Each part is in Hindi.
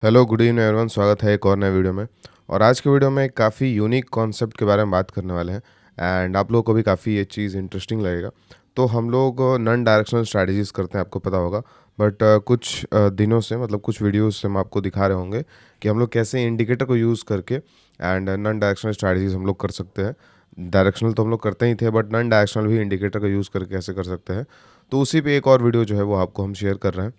हेलो गुड इवनिंग एवरीवन, स्वागत है एक और नए वीडियो में। और आज के वीडियो में एक काफ़ी यूनिक कॉन्सेप्ट के बारे में बात करने वाले हैं एंड आप लोगों को भी काफ़ी ये चीज़ इंटरेस्टिंग लगेगा। तो हम लोग नॉन डायरेक्शनल स्ट्रैटेजीज करते हैं, आपको पता होगा। बट कुछ दिनों से, मतलब कुछ वीडियोस से हम आपको दिखा रहे होंगे कि हम लोग कैसे इंडिकेटर को यूज़ करके एंड नॉन डायरेक्शनल स्ट्रैटेजीज हम लोग कर सकते हैं। डायरेक्शनल तो हम लोग करते ही थे, बट नॉन डायरेक्शनल भी इंडिकेटर का यूज़ करके कैसे कर सकते हैं। तो उसी पे एक और वीडियो जो है वो आपको हम शेयर कर रहे हैं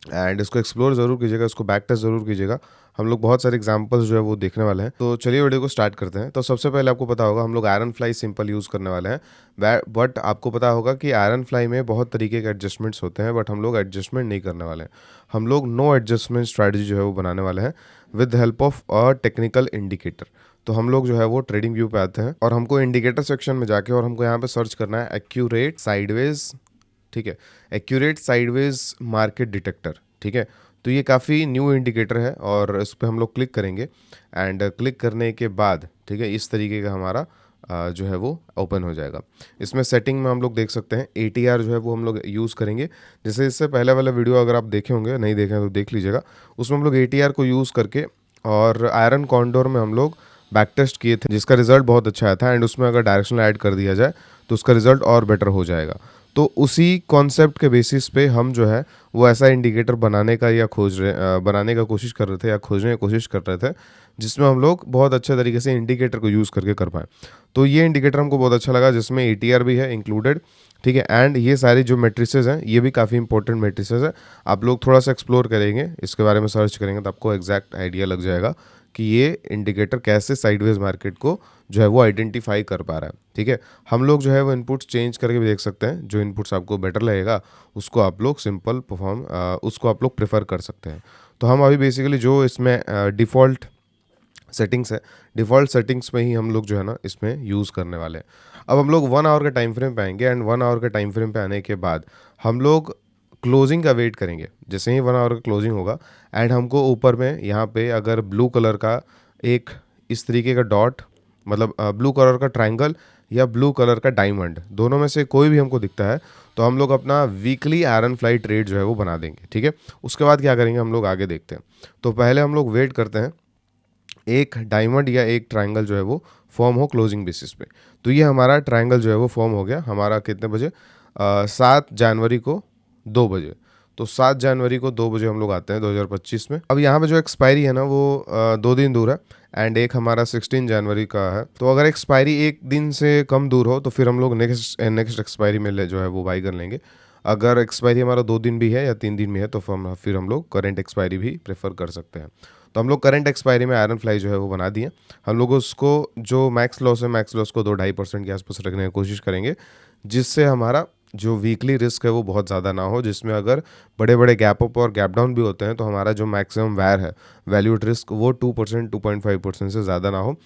एंड इसको एक्सप्लोर ज़रूर कीजिएगा, इसको बैक टेस्ट ज़रूर कीजिएगा। हम लोग बहुत सारे एग्जांपल्स जो है वो देखने वाले हैं। तो चलिए वीडियो को स्टार्ट करते हैं। तो सबसे पहले आपको पता होगा हम लोग आयरन फ्लाई सिंपल यूज़ करने वाले हैं। बट आपको पता होगा कि आयरन फ्लाई में बहुत तरीके के एडजस्टमेंट्स होते हैं, बट हम लोग एडजस्टमेंट नहीं करने वाले हैं। हम लोग नो एडजस्टमेंट स्ट्रैटेजी जो है वो बनाने वाले हैं with help of a technical indicator. तो हम लोग जो है वो ट्रेडिंग व्यू पे आते हैं और हमको इंडिकेटर सेक्शन में जाके और हमको यहाँ पे सर्च करना है एक्यूरेट साइडवेज। ठीक है, एक्यूरेट साइडवेज मार्केट डिटेक्टर। ठीक है, तो ये काफ़ी न्यू इंडिकेटर है और इस पर हम लोग क्लिक करेंगे एंड क्लिक करने के बाद ठीक है इस तरीके का हमारा जो है वो ओपन हो जाएगा। इसमें सेटिंग में हम लोग देख सकते हैं ATR जो है वो हम लोग यूज़ करेंगे। जैसे इससे पहले वाला वीडियो अगर आप देखे होंगे, नहीं देखे हैं तो देख लीजिएगा। उसमें हम लोग ATR को यूज़ करके और आयरन कॉन्डोर में हम लोग बैक टेस्ट किए थे, जिसका रिजल्ट बहुत अच्छा आया था एंड उसमें अगर डायरेक्शनल ऐड कर दिया जाए तो उसका रिजल्ट और बेटर हो जाएगा। तो उसी कॉन्सेप्ट के बेसिस पे हम जो है वो ऐसा इंडिकेटर बनाने का या बनाने का कोशिश कर रहे थे या खोजने की कोशिश कर रहे थे, जिसमें हम लोग बहुत अच्छे तरीके से इंडिकेटर को यूज़ करके कर पाएँ। तो ये इंडिकेटर हमको बहुत अच्छा लगा, जिसमें ATR भी है इंक्लूडेड। ठीक है, एंड ये सारी जो मेट्रिसेस हैं ये भी काफ़ी इंपॉर्टेंट मेट्रिसेस है। आप लोग थोड़ा सा एक्सप्लोर करेंगे, इसके बारे में सर्च करेंगे तो आपको एग्जैक्ट आइडिया लग जाएगा कि ये इंडिकेटर कैसे साइडवेज मार्केट को जो है वो आइडेंटिफाई कर पा रहा है। ठीक है, हम लोग जो है वो इनपुट्स चेंज करके भी देख सकते हैं। जो इनपुट्स आपको बेटर लगेगा उसको आप लोग सिंपल परफॉर्म उसको आप लोग प्रेफर कर सकते हैं। तो हम अभी बेसिकली जो इसमें डिफ़ॉल्ट सेटिंग्स है, डिफ़ॉल्ट सेटिंग्स में ही हम लोग जो है ना इसमें यूज़ करने वाले हैं। अब हम लोग 1 आवर के टाइम फ्रेम पे आएंगे एंड 1 आवर के टाइम फ्रेम पे आने के बाद हम लोग क्लोजिंग का वेट करेंगे। जैसे ही 1 आवर का क्लोजिंग होगा एंड हमको ऊपर में यहाँ पे अगर ब्लू कलर का एक इस तरीके का डॉट, मतलब ब्लू कलर का ट्रायंगल या ब्लू कलर का डायमंड, दोनों में से कोई भी हमको दिखता है तो हम लोग अपना वीकली आयरन फ्लाई ट्रेड जो है वो बना देंगे। ठीक है, उसके बाद क्या करेंगे हम लोग आगे देखते हैं। तो पहले हम लोग वेट करते हैं एक डायमंड या एक ट्रायंगल जो है वो फॉर्म हो क्लोजिंग बेसिस पे। तो ये हमारा ट्रायंगल जो है वो फॉर्म हो गया हमारा कितने बजे, 7 जनवरी को 2 बजे। तो 7 जनवरी को 2 बजे हम लोग आते हैं 2025 में। अब यहाँ पे जो एक्सपायरी है ना वो 2 दिन दूर है एंड एक हमारा 16 जनवरी का है। तो अगर एक्सपायरी एक दिन से कम दूर हो तो फिर हम लोग नेक्स्ट नेक्स्ट एक्सपायरी में जो है वो बाई कर लेंगे। अगर एक्सपायरी हमारा 2 दिन भी है या 3 दिन भी है तो फिर हम लोग करेंट एक्सपायरी भी प्रेफर कर सकते हैं। तो हम लोग करंट एक्सपायरी में आयरन फ्लाई जो है वो बना दिए। हम लोग उसको जो मैक्स लॉस है, मैक्स लॉस को 2-2.5% के आसपास रखने की कोशिश करेंगे, जिससे हमारा जो वीकली रिस्क है वो बहुत ज़्यादा ना हो, जिसमें अगर बड़े बड़े गैप अप और गैप डाउन भी होते हैं तो हमारा जो मैक्सिमम वैर है, वैल्यूड रिस्क, वो 2% 2.5% से ज़्यादा ना हो।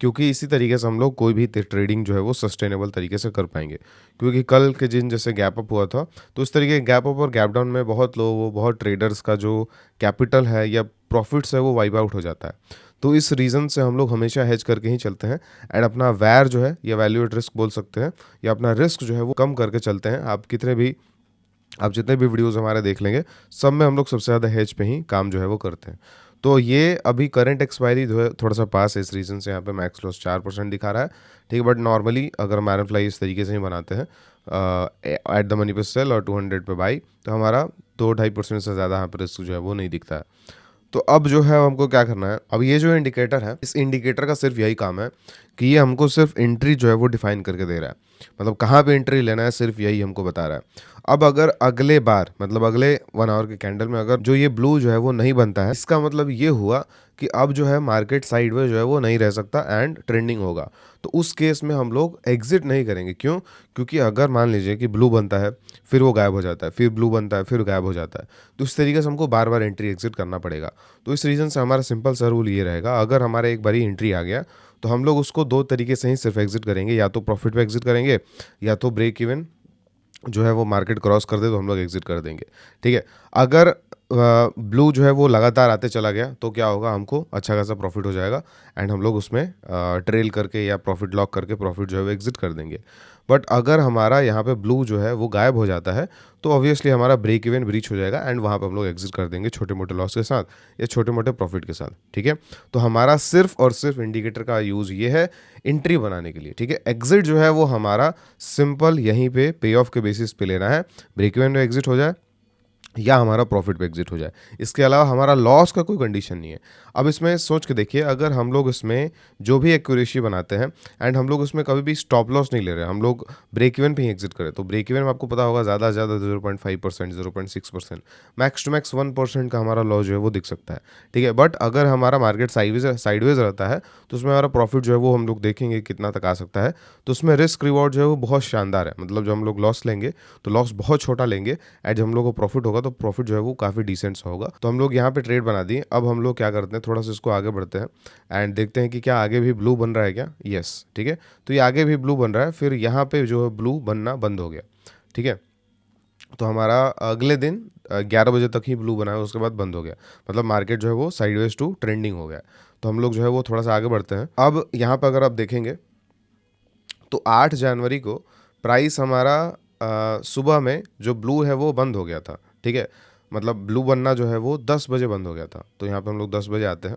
क्योंकि इसी तरीके से हम लोग कोई भी ट्रेडिंग जो है वो सस्टेनेबल तरीके से कर पाएंगे। क्योंकि कल के दिन जैसे गैप अप हुआ था तो इस तरीके के गैप अप और गैप डाउन में बहुत लोगों, बहुत ट्रेडर्स का जो कैपिटल है या प्रॉफिट्स है वो वाइप आउट हो जाता है। तो इस रीज़न से हम लोग हमेशा हेज करके ही चलते हैं एंड अपना वैर जो है या वैल्यू एट रिस्क बोल सकते हैं या अपना रिस्क जो है वो कम करके चलते हैं। आप जितने भी वीडियोस हमारे देख लेंगे, सब में हम लोग सबसे ज़्यादा हेज पे ही काम जो है वो करते हैं। तो ये अभी करंट एक्सपायरी जो है थोड़ा सा पास है, इस रीज़न से यहाँ पे मैक्स लॉस 4% दिखा रहा है। ठीक है, बट नॉर्मली अगर हम आयरन फ्लाई इस तरीके से ही बनाते हैं, एट द मनी पे सेल और 200 पे बाई, तो हमारा 2-2.5% से ज़्यादा यहाँ पर रिस्क जो है वो नहीं दिखता है। तो अब जो है हमको क्या करना है, अब ये जो इंडिकेटर है, इस इंडिकेटर का सिर्फ यही काम है कि ये हमको सिर्फ एंट्री जो है वो डिफाइन करके दे रहा है। मतलब कहाँ पे एंट्री लेना है, सिर्फ यही हमको बता रहा है। अब अगर अगले बार, मतलब अगले 1 आवर के कैंडल में अगर जो ये ब्लू जो है वो नहीं बनता है, इसका मतलब ये हुआ कि अब जो है मार्केट साइडवेज जो है वो नहीं रह सकता एंड ट्रेंडिंग होगा। तो उस केस में हम लोग एग्जिट नहीं करेंगे। क्यों? क्योंकि अगर मान लीजिए कि ब्लू बनता है, फिर वो गायब हो जाता है, फिर ब्लू बनता है, फिर गायब हो जाता है, तो इस तरीके से हमको बार बार एंट्री एग्जिट करना पड़ेगा। तो इस रीज़न से हमारा सिंपल सा रूल ये रहेगा, अगर हमारे एक बारी एंट्री आ गया तो हम लोग उसको 2 तरीके से ही सिर्फ एग्जिट करेंगे, या तो प्रॉफिट पे एग्जिट करेंगे या तो ब्रेक इवन जो है वो मार्केट क्रॉस कर दे तो हम लोग एग्जिट कर देंगे। ठीक है, अगर ब्लू जो है वो लगातार आते चला गया तो क्या होगा, हमको अच्छा खासा प्रॉफिट हो जाएगा एंड हम लोग उसमें ट्रेल करके या प्रॉफिट लॉक करके प्रॉफिट जो है वो एग्जिट कर देंगे। बट अगर हमारा यहाँ पे ब्लू जो है वो गायब हो जाता है तो ऑब्वियसली हमारा ब्रेक इवन ब्रीच हो जाएगा एंड वहाँ पे हम लोग एग्जिट कर देंगे छोटे मोटे लॉस के साथ या छोटे मोटे प्रॉफिट के साथ। ठीक है, तो हमारा सिर्फ और सिर्फ इंडिकेटर का यूज़ ये है एंट्री बनाने के लिए। ठीक है, एग्जिट जो है वो हमारा सिंपल यहीं पे पे ऑफ के बेसिस पे लेना है, ब्रेक इवन में एग्जिट हो जाए या हमारा प्रॉफिट पे एग्जिट हो जाए, इसके अलावा हमारा लॉस का कोई कंडीशन नहीं है। अब इसमें सोच के देखिए, अगर हम लोग इसमें जो भी एक्यूरेसी बनाते हैं एंड हम लोग उसमें कभी भी स्टॉप लॉस नहीं ले रहे, हम लोग ब्रेक इवन पे ही एग्जिट करें, तो ब्रेक इवन में आपको पता होगा ज़्यादा से ज़्यादा 0.5%, 0.6%, मैक्स टू मैक्स 1% का हमारा लॉस जो है वो दिख सकता है। ठीक है, बट अगर हमारा मार्केट साइडवेज रहता है तो उसमें हमारा प्रॉफिट जो है वो हम लोग देखेंगे कितना तक आ सकता है। तो उसमें रिस्क रिवॉर्ड जो है वो बहुत शानदार है, मतलब जब हम लोग लॉस लेंगे तो लॉस बहुत छोटा लेंगे एंड जब हम लोग को प्रॉफिट होगा तो प्रॉफिट जो है वो काफ़ी डिसेंट सा होगा। तो हम लोग यहाँ पे ट्रेड बना दिए। अब हम लोग क्या करते हैं, थोड़ा सा इसको आगे बढ़ते हैं एंड देखते हैं कि क्या आगे भी ब्लू बन रहा है क्या। यस, ठीक है, तो ये आगे भी ब्लू बन रहा है, फिर यहाँ पे जो है ब्लू बनना बंद हो गया। ठीक है, तो हमारा अगले दिन 11 बजे तक ही ब्लू बना है, उसके बाद बंद हो गया, मतलब मार्केट जो है वो साइडवेज टू ट्रेंडिंग हो गया। तो हम लोग जो है वो थोड़ा सा आगे बढ़ते हैं। अब यहाँ पर अगर आप देखेंगे तो 8 जनवरी को प्राइस हमारा सुबह में जो ब्लू है वो बंद हो गया था। ठीक है, मतलब ब्लू बनना जो है वो 10 बजे बंद हो गया था। तो यहाँ पे हम लोग 10 बजे आते हैं,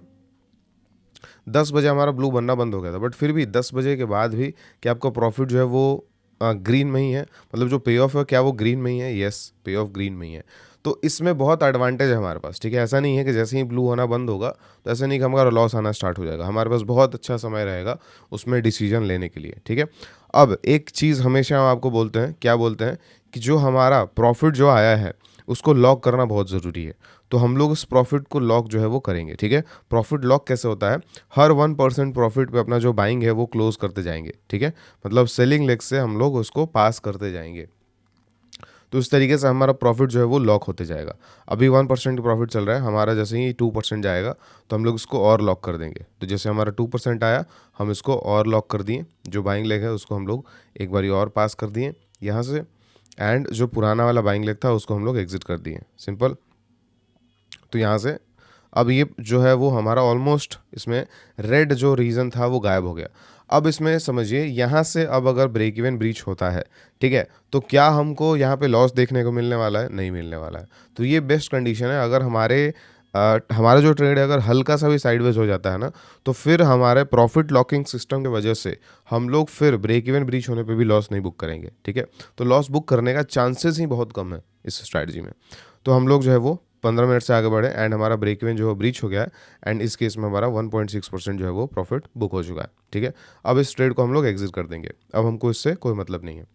10 बजे हमारा ब्लू बनना बंद हो गया था, बट फिर भी 10 बजे के बाद भी क्या आपका प्रॉफिट जो है वो ग्रीन में ही है, मतलब जो पे ऑफ है क्या वो ग्रीन में ही है। यस, पे ऑफ ग्रीन में ही है। तो इसमें बहुत एडवांटेज है हमारे पास। ठीक है, ऐसा नहीं है कि जैसे ही ब्लू होना बंद होगा तो ऐसा नहीं कि हमारा लॉस आना स्टार्ट हो जाएगा, हमारे पास बहुत अच्छा समय रहेगा उसमें डिसीजन लेने के लिए। ठीक है, अब एक चीज़ हमेशा हम आपको बोलते हैं, क्या बोलते हैं, कि जो हमारा प्रॉफिट जो आया है उसको लॉक करना बहुत ज़रूरी है। तो हम लोग उस प्रॉफिट को लॉक जो है वो करेंगे। ठीक है, प्रॉफिट लॉक कैसे होता है, हर 1% प्रॉफिट पे अपना जो बाइंग है वो क्लोज करते जाएंगे। ठीक है, मतलब सेलिंग लेग से हम लोग उसको पास करते जाएंगे, तो इस तरीके से हमारा प्रॉफिट जो है वो लॉक होते जाएगा। अभी 1% प्रॉफिट चल रहा है हमारा, जैसे ही 2% जाएगा तो हम लोग इसको और लॉक कर देंगे। तो जैसे हमारा 2% आया, हम इसको और लॉक कर दिए, जो बाइंग लेग है उसको हम लोग एक बारी और पास कर दिए यहाँ से, एंड जो पुराना वाला बाइंग लेग था उसको हम लोग एग्जिट कर दिए, सिंपल। तो यहाँ से अब ये जो है वो हमारा ऑलमोस्ट इसमें रेड जो रीज़न था वो गायब हो गया। अब इसमें समझिए यहाँ से अब अगर ब्रेक इवन ब्रीच होता है, ठीक है, तो क्या हमको यहाँ पे लॉस देखने को मिलने वाला है? नहीं मिलने वाला है। तो ये बेस्ट कंडीशन है। अगर हमारा जो ट्रेड है अगर हल्का सा भी साइडवेज हो जाता है ना, तो फिर हमारे प्रॉफिट लॉकिंग सिस्टम की वजह से हम लोग फिर ब्रेक इवन ब्रीच होने पे भी लॉस नहीं बुक करेंगे। ठीक है, तो लॉस बुक करने का चांसेस ही बहुत कम है इस स्ट्रैटेजी में। तो हम लोग जो है वो 15 मिनट से आगे बढ़े एंड हमारा ब्रेक इवन जो है ब्रीच हो गया है एंड इस केस में हमारा 1.6% जो है वो प्रॉफिट बुक हो चुका है। ठीक है, अब इस ट्रेड को हम लोग एग्जिट कर देंगे, अब हमको इससे कोई मतलब नहीं है।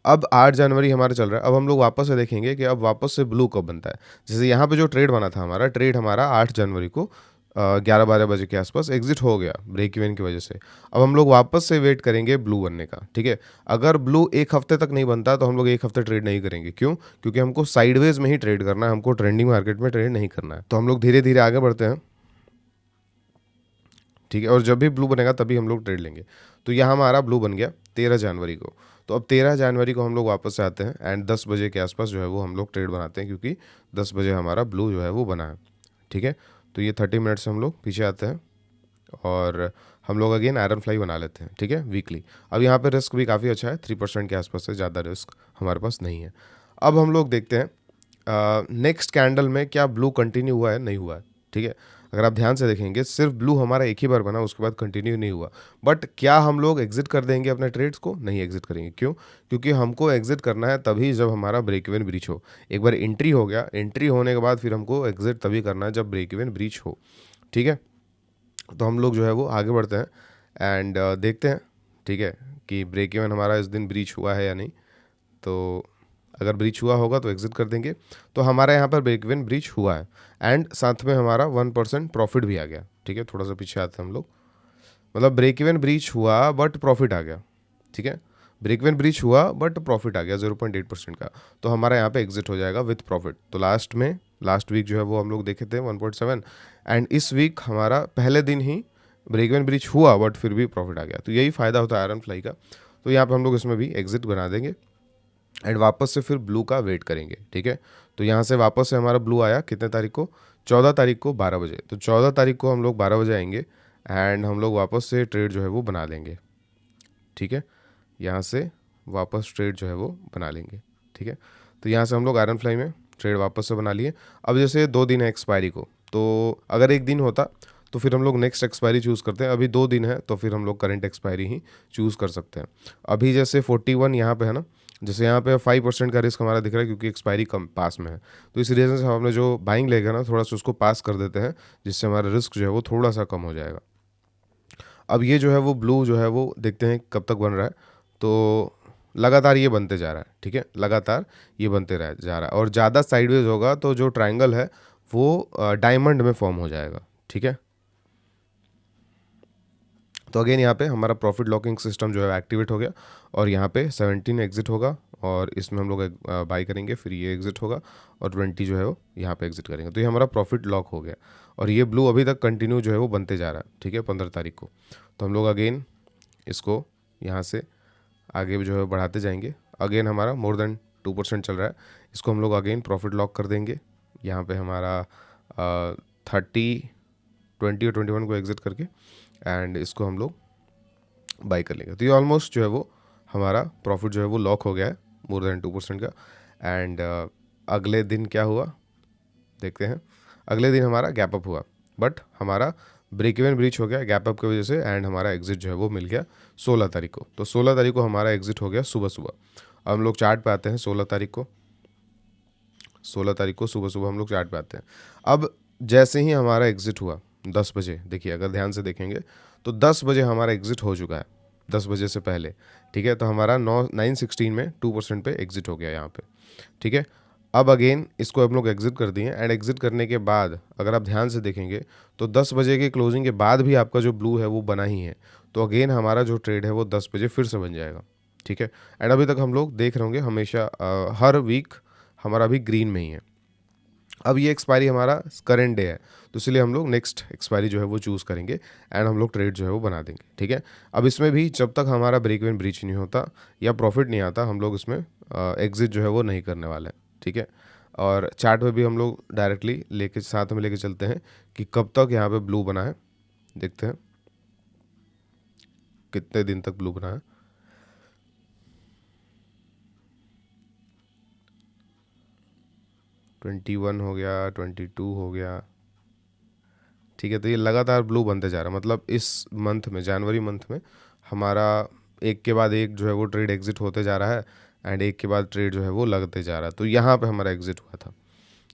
अब 8 जनवरी हमारा चल रहा है, अब हम लोग वापस से देखेंगे कि अब वापस से ब्लू कब बनता है। जैसे यहाँ पे जो ट्रेड बना था, हमारा ट्रेड हमारा 8 जनवरी को 11-12 बजे के आसपास एग्जिट हो गया ब्रेक इवन की वजह से। अब हम लोग वापस से वेट करेंगे ब्लू बनने का। ठीक है, अगर ब्लू एक हफ्ते तक नहीं बनता तो हम लोग एक हफ्ते ट्रेड नहीं करेंगे। क्यों? क्योंकि हमको साइडवेज में ही ट्रेड करना है, हमको ट्रेंडिंग मार्केट में ट्रेड नहीं करना है। तो हम लोग धीरे धीरे आगे बढ़ते हैं। ठीक है, और जब भी ब्लू बनेगा तभी हम लोग ट्रेड लेंगे। तो यहाँ हमारा ब्लू बन गया 13 जनवरी को। तो अब 13 जनवरी को हम लोग वापस से आते हैं एंड 10 बजे के आसपास जो है वो हम लोग ट्रेड बनाते हैं, क्योंकि 10 बजे हमारा ब्लू जो है वो बना है। ठीक है, तो ये 30 मिनट से हम लोग पीछे आते हैं और हम लोग अगेन आयरन फ्लाई बना लेते हैं। ठीक है, वीकली। अब यहाँ पे रिस्क भी काफ़ी अच्छा है, 3% के आसपास से ज़्यादा रिस्क हमारे पास नहीं है। अब हम लोग देखते हैं नेक्स्ट कैंडल में क्या ब्लू कंटिन्यू हुआ है, नहीं हुआ है। ठीक है, अगर आप ध्यान से देखेंगे सिर्फ ब्लू हमारा एक ही बार बना, उसके बाद कंटिन्यू नहीं हुआ। बट क्या हम लोग एग्जिट कर देंगे अपने ट्रेड्स को? नहीं एग्जिट करेंगे। क्यों? क्योंकि हमको एग्जिट करना है तभी जब हमारा ब्रेक इवन ब्रीच हो। एक बार एंट्री हो गया, एंट्री होने के बाद फिर हमको एग्जिट तभी करना है जब ब्रेक इवन ब्रीच हो। ठीक है, तो हम लोग जो है वो आगे बढ़ते हैं एंड देखते हैं, ठीक है, कि ब्रेक इवन हमारा इस दिन ब्रीच हुआ है या नहीं। तो अगर ब्रीच हुआ होगा तो एग्जिट कर देंगे। तो हमारा यहाँ पर ब्रेक इवन ब्रीच हुआ है एंड साथ में हमारा 1% प्रॉफिट भी आ गया। ठीक है, थोड़ा सा पीछे आते हैं हम लोग, मतलब ब्रेक इवन ब्रीच हुआ बट प्रॉफिट आ गया। ठीक है, ब्रेक इवन ब्रीच हुआ बट प्रॉफिट आ गया 0.8% का, तो हमारा यहाँ पे एग्जिट हो जाएगा विथ प्रॉफिट। तो लास्ट वीक जो है वो हम लोग देखे थे 1.7 एंड इस वीक हमारा पहले दिन ही ब्रेक इवन ब्रीच हुआ बट फिर भी प्रॉफिट आ गया। तो यही फ़ायदा होता है आयरन फ्लाई का। तो यहाँ पे हम लोग इसमें भी एग्जिट बना देंगे एंड वापस से फिर ब्लू का वेट करेंगे। ठीक है, तो यहाँ से वापस से हमारा ब्लू आया कितने तारीख को, 14 तारीख को 12 बजे। तो 14 तारीख को हम लोग 12 बजे आएंगे एंड हम लोग वापस से ट्रेड जो है वो बना लेंगे, ठीक है। यहाँ से वापस ट्रेड जो है वो बना लेंगे, ठीक है। तो यहाँ से हम लोग आयरन फ्लाई में ट्रेड वापस से बना लिए। अब जैसे 2 दिन है एक्सपायरी को, तो अगर 1 दिन होता तो फिर हम लोग नेक्स्ट एक्सपायरी चूज़ करते हैं। अभी 2 दिन है तो फिर हम लोग करंट एक्सपायरी ही चूज़ कर सकते हैं। अभी जैसे 41 यहाँ पे है ना, जैसे यहाँ पे 5% का रिस्क हमारा दिख रहा है क्योंकि एक्सपायरी कम पास में है, तो इस रीज़न से हम अपने जो बाइंग लेगा ना थोड़ा सा उसको पास कर देते हैं, जिससे हमारा रिस्क जो है वो थोड़ा सा कम हो जाएगा। अब ये जो है वो ब्लू जो है वो देखते हैं कब तक बन रहा है। तो लगातार ये बनते जा रहा है, ठीक है, लगातार ये बनते रह जा रहा है। और ज़्यादा साइडवेज होगा तो जो ट्रायंगल है वो डायमंड में फॉर्म हो जाएगा, ठीक है। तो अगेन यहाँ पे हमारा प्रॉफिट लॉकिंग सिस्टम जो है एक्टिवेट हो गया और यहाँ पे 17 एग्जिट होगा और इसमें हम लोग बाई करेंगे, फिर ये एग्जिट होगा और 20 जो है वो यहाँ पे एग्जिट करेंगे। तो ये हमारा प्रॉफिट लॉक हो गया और ये ब्लू अभी तक कंटिन्यू जो है वो बनते जा रहा है, ठीक है, 15 तारीख को। तो हम लोग अगेन इसको यहाँ से आगे भी जो है बढ़ाते जाएंगे। अगेन हमारा मोर देन 2% चल रहा है, इसको हम लोग अगेन प्रॉफिट लॉक कर देंगे। यहाँ पे हमारा 30, 20 और 21 को एग्जिट करके एंड इसको हम लोग बाई कर लेंगे। तो ये ऑलमोस्ट जो है वो हमारा प्रॉफिट जो है वो लॉक हो गया है मोर देन 2% का। एंड अगले दिन क्या हुआ देखते हैं। अगले दिन हमारा गैप अप हुआ बट हमारा ब्रेक इवन ब्रीच हो गया गैप अप की वजह से एंड हमारा एग्जिट जो है वो मिल गया 16 तारीख को। तो 16 तारीख को हमारा एग्जिट हो गया सुबह सुबह। अब हम लोग चार्ट पे आते हैं 16 तारीख को। 16 तारीख को सुबह सुबह हम लोग चार्ट पे आते हैं। अब जैसे ही हमारा एग्जिट हुआ 10 बजे, देखिए अगर ध्यान से देखेंगे तो 10 बजे हमारा एग्जिट हो चुका है, 10 बजे से पहले, ठीक है। तो हमारा 9:16 में 2% पे एग्जिट हो गया यहाँ पे, ठीक है। अब अगेन इसको हम लोग एग्जिट कर दिए एंड एग्जिट करने के बाद अगर आप ध्यान से देखेंगे तो 10 बजे के क्लोजिंग के बाद भी आपका जो ब्लू है वो बना ही है। तो अगेन हमारा जो ट्रेड है वो 10 बजे फिर से बन जाएगा, ठीक है। एंड अभी तक हम लोग देख रहे होंगे हमेशा हर वीक हमारा अभी ग्रीन में ही है। अब ये एक्सपायरी हमारा करंट डे है तो इसलिए हम लोग नेक्स्ट एक्सपायरी जो है वो चूज़ करेंगे एंड हम लोग ट्रेड जो है वो बना देंगे, ठीक है। अब इसमें भी जब तक हमारा ब्रेक इवन ब्रीच नहीं होता या प्रॉफिट नहीं आता हम लोग इसमें एग्जिट जो है वो नहीं करने वाले हैं, ठीक है। और चार्ट में भी हम लोग डायरेक्टली लेके साथ में लेके चलते हैं कि कब तक यहाँ पे ब्लू बना है, देखते हैं कितने दिन तक ब्लू बना है। 21 हो गया, 22 हो गया, ठीक है। तो ये लगातार ब्लू बनते जा रहा है, मतलब इस मंथ में, जनवरी मंथ में हमारा एक के बाद एक जो है वो ट्रेड एग्जिट होते जा रहा है एंड एक के बाद ट्रेड जो है वो लगते जा रहा है। तो यहाँ पे हमारा एग्जिट हुआ था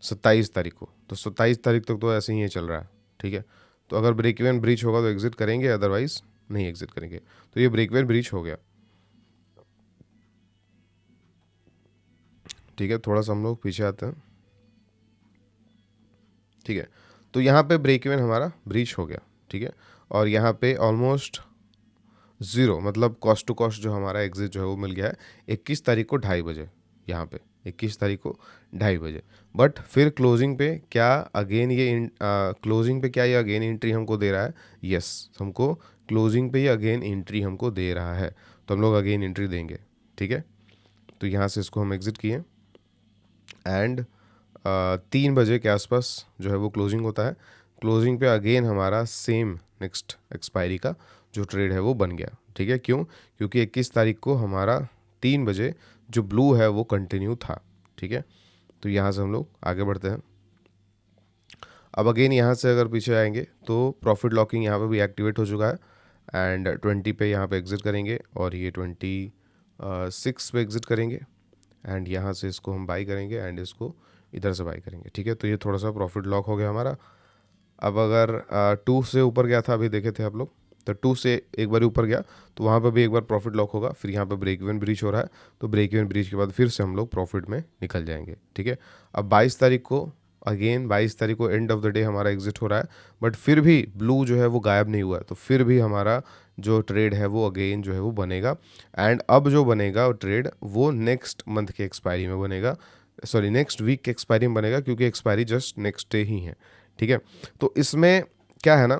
27 तारीख को, तो 27 तारीख तक तो ऐसे ही ये चल रहा है, ठीक है। तो अगर ब्रेक इवन ब्रीच होगा तो एग्जिट करेंगे, अदरवाइज नहीं एग्जिट करेंगे। तो ये ब्रेक इवन ब्रीच हो गया, ठीक है। थोड़ा सा हम लोग पीछे आते हैं, ठीक है। तो यहाँ पे ब्रेक इवन हमारा ब्रीच हो गया, ठीक है। और यहाँ पे ऑलमोस्ट ज़ीरो, मतलब कॉस्ट टू कॉस्ट जो हमारा एग्जिट जो है वो मिल गया है 21 तारीख को 2:30 बजे, यहाँ पे 21 तारीख को 2:30 बजे। बट फिर क्लोजिंग पे क्या अगेन ये क्लोजिंग पे क्या ये अगेन एंट्री हमको दे रहा है? यस, हमको क्लोजिंग पे ये अगेन एंट्री हमको दे रहा है, तो हम लोग अगेन एंट्री देंगे, ठीक है। तो यहाँ से इसको हम एग्ज़िट किए एंड 3 बजे के आसपास जो है वो क्लोजिंग होता है। क्लोजिंग पे अगेन हमारा सेम नेक्स्ट एक्सपायरी का जो ट्रेड है वो बन गया, ठीक है। क्यों? क्योंकि 21 तारीख को हमारा 3 बजे जो ब्लू है वो कंटिन्यू था, ठीक है। तो यहाँ से हम लोग आगे बढ़ते हैं। अब अगेन यहाँ से अगर पीछे आएंगे तो प्रॉफिट लॉकिंग यहाँ पे भी एक्टिवेट हो चुका है एंड 20 पे यहाँ पे एग्जिट करेंगे और ये 26 पे एग्जिट करेंगे एंड यहाँ से इसको हम बाई करेंगे एंड इसको इधर से बाई करेंगे, ठीक है। तो ये थोड़ा सा प्रॉफिट लॉक हो गया हमारा। अब अगर 2 से ऊपर गया था, अभी देखे थे आप लोग, तो 2 से एक बार ऊपर गया तो वहाँ पर भी एक बार प्रॉफिट लॉक होगा। फिर यहाँ पे ब्रेक इवन ब्रीच हो रहा है तो ब्रेक इवन ब्रीच के बाद फिर से हम लोग प्रॉफिट में निकल जाएंगे, ठीक है। अब 22 तारीख को अगेन 22 तारीख को एंड ऑफ द डे हमारा एग्जिट हो रहा है बट फिर भी ब्लू जो है वो गायब नहीं हुआ है, तो फिर भी हमारा जो ट्रेड है वो अगेन जो है वो बनेगा एंड अब जो बनेगा वो ट्रेड वो नेक्स्ट मंथ के एक्सपायरी में बनेगा, सॉरी नेक्स्ट वीक के एक्सपायरी में बनेगा क्योंकि एक्सपायरी जस्ट नेक्स्ट डे ही है, ठीक है। तो इसमें क्या है ना,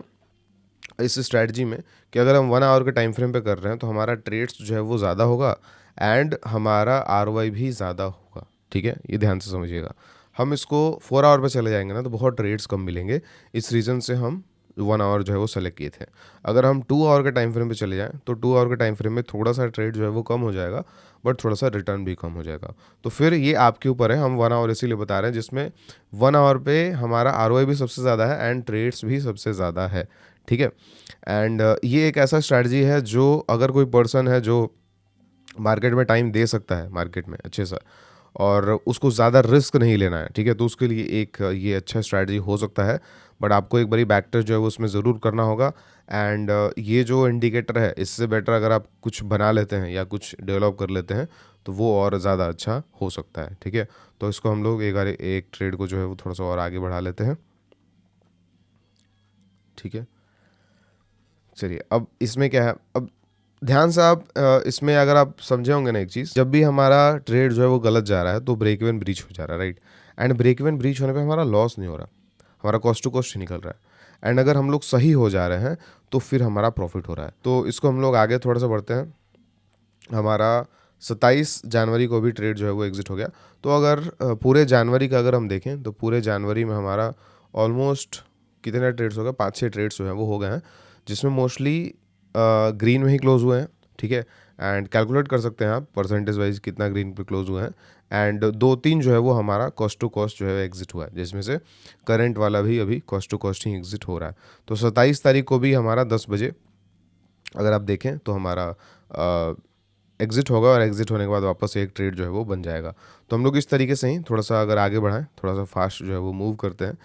इस स्ट्रैटेजी में कि अगर हम 1 आवर के टाइम फ्रेम पे कर रहे हैं तो हमारा ट्रेड्स जो है वो ज़्यादा होगा एंड हमारा आरओआई भी ज़्यादा होगा, ठीक है। ये ध्यान से समझिएगा, हम इसको 4 आवर पे चले जाएंगे ना तो बहुत ट्रेड्स कम मिलेंगे। इस रीज़न से हम 1 आवर जो है वो सेलेक्ट किए थे। अगर हम 2 आवर के टाइम फ्रेम पे चले जाएँ तो 2 आवर के टाइम फ्रेम में थोड़ा सा ट्रेड जो है वो कम हो जाएगा, बट थोड़ा सा रिटर्न भी कम हो जाएगा। तो फिर ये आपके ऊपर है, हम 1 आवर इसीलिए बता रहे हैं जिसमें 1 आवर पे हमारा आरओआई भी सबसे ज़्यादा है एंड ट्रेड्स भी सबसे ज़्यादा है, ठीक है। एंड ये एक ऐसा स्ट्रैटेजी है जो अगर कोई पर्सन है जो मार्केट में टाइम दे सकता है मार्केट में अच्छे से, और उसको ज़्यादा रिस्क नहीं लेना है, ठीक है, तो उसके लिए एक ये अच्छा स्ट्रैटेजी हो सकता है। बट आपको एक बारी बैक टेस्ट जो है वो उसमें ज़रूर करना होगा। एंड ये जो इंडिकेटर है इससे बेटर अगर आप कुछ बना लेते हैं या कुछ डेवलप कर लेते हैं तो वो और ज़्यादा अच्छा हो सकता है, ठीक है। तो इसको हम लोग एक बार एक ट्रेड को जो है वो थोड़ा सा और आगे बढ़ा लेते हैं, ठीक है। चलिए, अब इसमें क्या है, अब ध्यान से आप इसमें अगर आप समझे होंगे ना एक चीज़, जब भी हमारा ट्रेड जो है वो गलत जा रहा है तो ब्रेक इवन ब्रीच हो जा रहा है, right. And break even breach होने पे हमारा लॉस नहीं हो रहा, हमारा कॉस्ट टू कॉस्ट ही निकल रहा है। एंड अगर हम लोग सही हो जा रहे हैं तो फिर हमारा प्रॉफिट हो रहा है। तो इसको हम लोग आगे थोड़ा सा बढ़ते हैं। हमारा 27 जनवरी को भी ट्रेड जो है वो एग्जिट हो गया। तो अगर पूरे जनवरी का अगर हम देखें तो पूरे जनवरी में हमारा ऑलमोस्ट कितने ट्रेड्स हो गए, 5-6 ट्रेड्स जो हैं वो हो गए हैं, जिसमें मोस्टली ग्रीन में ही क्लोज हुए हैं, ठीक है। एंड कैलकुलेट कर सकते हैं आप परसेंटेज वाइज कितना ग्रीन पे क्लोज हुए हैं। एंड 2-3 जो है वो हमारा कॉस्ट टू कॉस्ट जो है एग्जिट हुआ है, जिसमें से करंट वाला भी अभी कॉस्ट टू कॉस्ट ही एग्जिट हो रहा है। तो 27 तारीख को भी हमारा 10 बजे अगर आप देखें तो हमारा एग्जिट होगा, और एग्जिट होने के बाद वापस एक ट्रेड जो है वो बन जाएगा। तो हम लोग इस तरीके से ही थोड़ा सा अगर आगे बढ़ाएं, थोड़ा सा फास्ट जो है वो मूव करते हैं,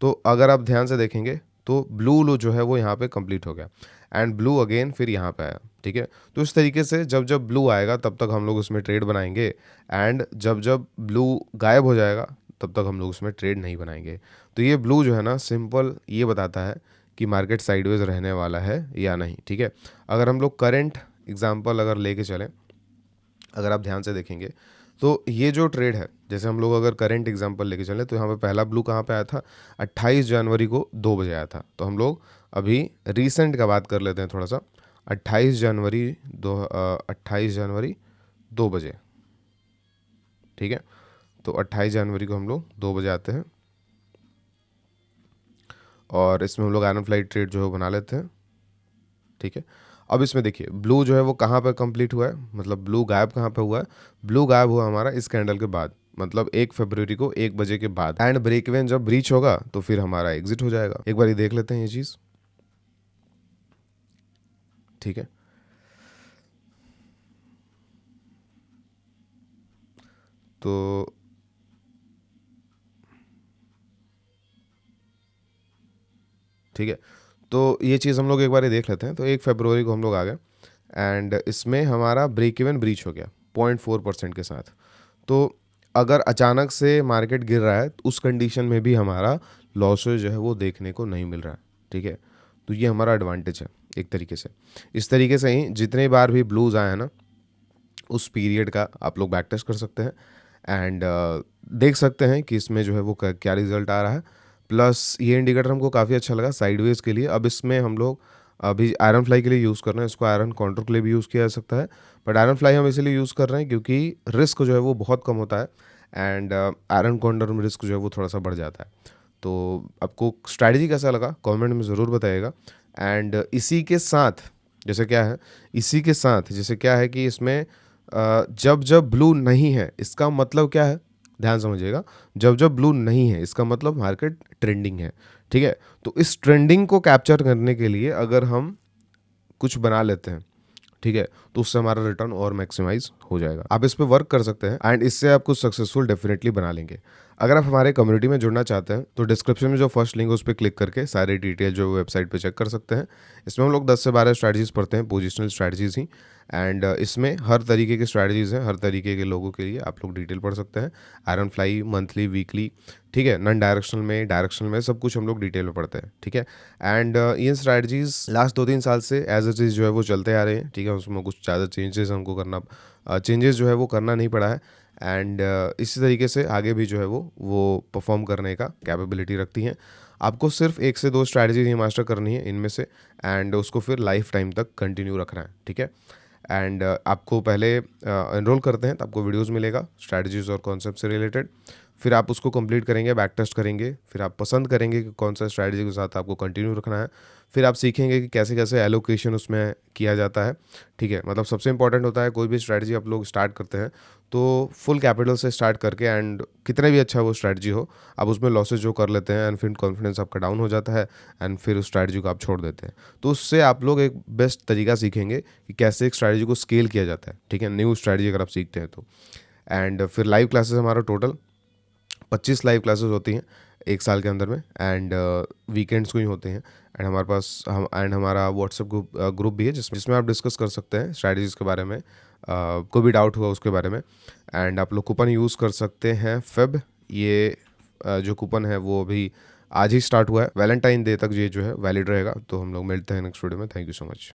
तो अगर आप ध्यान से देखेंगे तो ब्लू लो जो है वो यहाँ पे कंप्लीट हो गया एंड ब्लू अगेन फिर यहाँ पे आया, ठीक है। तो इस तरीके से जब जब ब्लू आएगा तब तक हम लोग उसमें ट्रेड बनाएंगे, एंड जब जब ब्लू गायब हो जाएगा तब तक हम लोग उसमें ट्रेड नहीं बनाएंगे। तो ये ब्लू जो है ना सिंपल ये बताता है कि मार्केट साइडवेज रहने वाला है या नहीं, ठीक है। अगर हम लोग करंट एग्जांपल अगर लेके चलें, अगर आप ध्यान से देखेंगे तो ये जो ट्रेड है, जैसे हम लोग अगर करंट एग्जांपल लेके चलें तो यहाँ पे पहला ब्लू कहाँ पे आया था, 28 जनवरी को 2 बजे आया था। तो हम लोग अभी रीसेंट का बात कर लेते हैं थोड़ा सा। 28 जनवरी 2 बजे, ठीक है। तो 28 जनवरी को हम लोग 2 बजे आते हैं और इसमें हम लोग आयरन फ्लाइट ट्रेड जो है बना लेते हैं, ठीक है। अब इसमें देखिए ब्लू जो है वो कहाँ पर कंप्लीट हुआ है, मतलब ब्लू गायब कहाँ पे हुआ है, ब्लू गायब हुआ हमारा इस कैंडल के बाद, मतलब 1 फरवरी को 1 बजे के बाद। एंड ब्रेक इवन जब ब्रीच होगा तो फिर हमारा एग्जिट हो जाएगा। एक बार ये देख लेते हैं ये चीज़, ठीक है। तो ठीक है, तो ये चीज़ हम लोग एक बार ये देख लेते हैं। तो 1 फरवरी को हम लोग आ गए एंड इसमें हमारा ब्रेक इवन ब्रीच हो गया 0.4% के साथ। तो अगर अचानक से मार्केट गिर रहा है तो उस कंडीशन में भी हमारा लॉसेज जो है वो देखने को नहीं मिल रहा है, ठीक है। तो ये हमारा एडवांटेज है एक तरीके से। इस तरीके से ही जितने बार भी ब्लूज आए हैं ना उस पीरियड का आप लोग बैक टेस्ट कर सकते हैं एंड देख सकते हैं कि इसमें जो है वो क्या रिजल्ट आ रहा है। प्लस ये इंडिकेटर हमको काफ़ी अच्छा लगा साइडवेज के लिए। अब इसमें हम लोग अभी आयरन फ्लाई के लिए यूज़ कर रहे हैं, इसको आयरन काउंटर के लिए भी यूज़ किया जा सकता है, बट आयरन फ्लाई हम इसलिए यूज़ कर रहे हैं क्योंकि रिस्क जो है वो बहुत कम होता है एंड आयरन काउंटर में रिस्क जो है वो थोड़ा सा बढ़ जाता है। तो आपको स्ट्रैटेजी कैसा लगा कमेंट में ज़रूर बताइएगा। एंड इसी के साथ जैसे क्या है, इसी के साथ जैसे क्या है कि इसमें जब जब ब्लू नहीं है इसका मतलब क्या है, ध्यान समझिएगा। जब जब ब्लू नहीं है इसका मतलब मार्केट ट्रेंडिंग है, ठीक है। तो इस ट्रेंडिंग को कैप्चर करने के लिए अगर हम कुछ बना लेते हैं, ठीक है, तो उससे हमारा रिटर्न और मैक्सिमाइज हो जाएगा। आप इस पे वर्क कर सकते हैं एंड इससे आप कुछ सक्सेसफुल डेफिनेटली बना लेंगे। अगर आप हमारे कम्युनिटी में जुड़ना चाहते हैं तो डिस्क्रिप्शन में जो फर्स्ट लिंक है उस पर क्लिक करके सारी डिटेल जो वेबसाइट पे चेक कर सकते हैं। इसमें हम लोग 10 से 12 स्ट्रैटेजीज पढ़ते हैं, पोजिशनल स्ट्रैटेजीज ही। एंड इसमें हर तरीके की स्ट्रैटेजीज हैं, हर तरीके के लोगों के लिए आप लोग डिटेल पढ़ सकते हैं। आयरन फ्लाई मंथली, वीकली, ठीक है, नॉन डायरेक्शनल में, डायरेक्शनल में, सब कुछ हम लोग डिटेल में पढ़ते हैं, ठीक है। एंड ये स्ट्रैटेजीज लास्ट 2-3 साल से एज अ चीज़ जो है वो चलते आ रहे हैं, ठीक है। उसमें कुछ ज़्यादा चेंजेस हमको करना चेंजेस जो है वो करना नहीं पड़ा है। एंड इसी तरीके से आगे भी जो है वो परफॉर्म करने का कैपेबिलिटी रखती हैं। आपको सिर्फ 1 से 2 स्ट्रैटेजी ही मास्टर करनी है इनमें से, एंड उसको फिर लाइफ टाइम तक कंटिन्यू रखना है, ठीक है। एंड आपको पहले एनरोल करते हैं तो आपको वीडियोस मिलेगा स्ट्रैटेजीज और कॉन्सेप्ट से रिलेटेड। फिर आप उसको कंप्लीट करेंगे, बैक टेस्ट करेंगे, फिर आप पसंद करेंगे कि कौन सा स्ट्रैटेजी के साथ आपको कंटिन्यू रखना है। फिर आप सीखेंगे कि कैसे-कैसे एलोकेशन उसमें किया जाता है, ठीक है? मतलब सबसे इम्पोर्टेंट होता है कोई भी स्ट्रैटेजी आप लोग स्टार्ट करते हैं, तो फुल कैपिटल से स्टार्ट करके एंड कितना भी अच्छा वो स्ट्रैटेजी हो, आप उसमें लॉसेस जो कर लेते हैं एंड फिर कॉन्फिडेंस आपका डाउन हो जाता है एंड फिर उस स्ट्रैटेजी को आप छोड़ देते हैं। तो उससे आप लोग एक बेस्ट तरीका सीखेंगे कि कैसे एक स्ट्रैटेजी को स्केल किया जाता है, ठीक है? न्यू स्ट्रैटेजी अगर आप सीखते हैं तो। एंड फिर लाइव क्लासेस हमारा टोटल 25 लाइव क्लासेस होती हैं 1 साल के अंदर में एंड वीकेंड्स को ही होते हैं एंड हमारे पास हमारा व्हाट्सएप ग्रुप भी है जिसमें आप डिस्कस कर सकते हैं स्ट्रैटेजीज़ के बारे में, कोई भी डाउट हुआ उसके बारे में। एंड आप लोग कूपन यूज़ कर सकते हैं फेब, ये जो कूपन है वो अभी आज ही स्टार्ट हुआ है, वैलेंटाइन डे तक ये जो है वैलिड रहेगा। तो हम लोग मिलते हैं नेक्स्ट वीडियो में। Thank you so much.